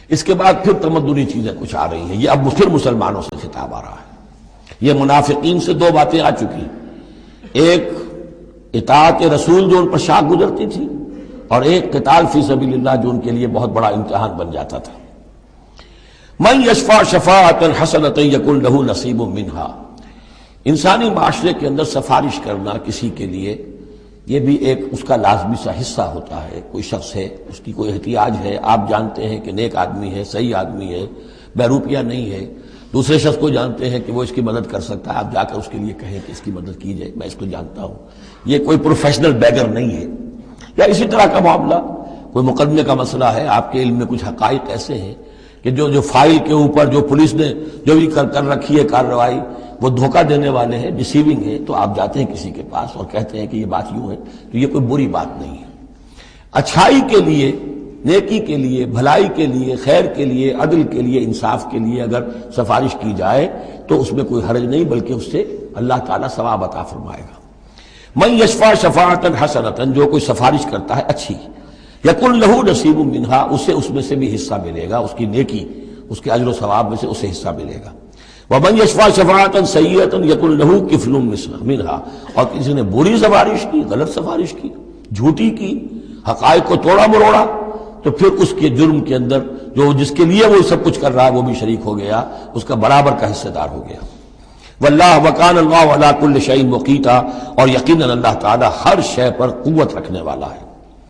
اس کے بعد پھر تمدنی چیزیں کچھ آ رہی ہیں. یہ اب پھر مسلمانوں سے خطاب آ رہا ہے. یہ منافقین سے دو باتیں آ چکی. ایک اطاعت رسول جو ان پر شاق گزرتی تھی، اور ایک قتال فی سبیل اللہ جو ان کے لیے بہت بڑا امتحان بن جاتا تھا. من یشفع شفاعۃ حسنۃ یکن لہ نصیب منہا. انسانی معاشرے کے اندر سفارش کرنا کسی کے لیے یہ بھی ایک اس کا لازمی سا حصہ ہوتا ہے. کوئی شخص ہے، اس کی کوئی احتیاج ہے، آپ جانتے ہیں کہ نیک آدمی ہے، صحیح آدمی ہے، بیروپیہ نہیں ہے، دوسرے شخص کو جانتے ہیں کہ وہ اس کی مدد کر سکتا ہے، آپ جا کر اس کے لیے کہیں کہ اس کی مدد کی جائے، میں اس کو جانتا ہوں، یہ کوئی پروفیشنل بیگر نہیں ہے. یا اسی طرح کا معاملہ، کوئی مقدمے کا مسئلہ ہے، آپ کے علم میں کچھ حقائق ایسے ہیں کہ جو فائل کے اوپر جو پولیس نے جو بھی کر رکھی ہے کارروائی، وہ دھوکہ دینے والے ہیں، ڈیسیونگ ہے، تو آپ جاتے ہیں کسی کے پاس اور کہتے ہیں کہ یہ بات یوں ہے، تو یہ کوئی بری بات نہیں ہے. اچھائی کے لیے، نیکی کے لیے، بھلائی کے لیے، خیر کے لیے، عدل کے لیے، انصاف کے لیے اگر سفارش کی جائے تو اس میں کوئی حرج نہیں، بلکہ اس سے اللہ تعالیٰ ثواب عطا فرمائے گا. من یشفع شفاعۃ حسنۃ، جو کوئی سفارش کرتا ہے اچھی، یکن لہ نصیب منہا، اسے اس میں سے بھی حصہ ملے گا، اس کی نیکی، اس کے اجر و ثواب میں سے اسے حصہ ملے گا. ومن یشفع شفاعۃ سیئۃ یکن لہ کفل منہا، اور کسی نے بری سفارش کی، غلط سفارش کی، جھوٹی کی، حقائق کو توڑا مروڑا، تو پھر اس کے جرم کے اندر جو جس کے لیے وہ سب کچھ کر رہا ہے وہ بھی شریک ہو گیا، اس کا برابر کا حصہ دار ہو گیا. واللہ وکان اللہ علی کل شیء مقیتا، اور یقیناً اللہ تعالی ہر شے پر قوت رکھنے والا ہے.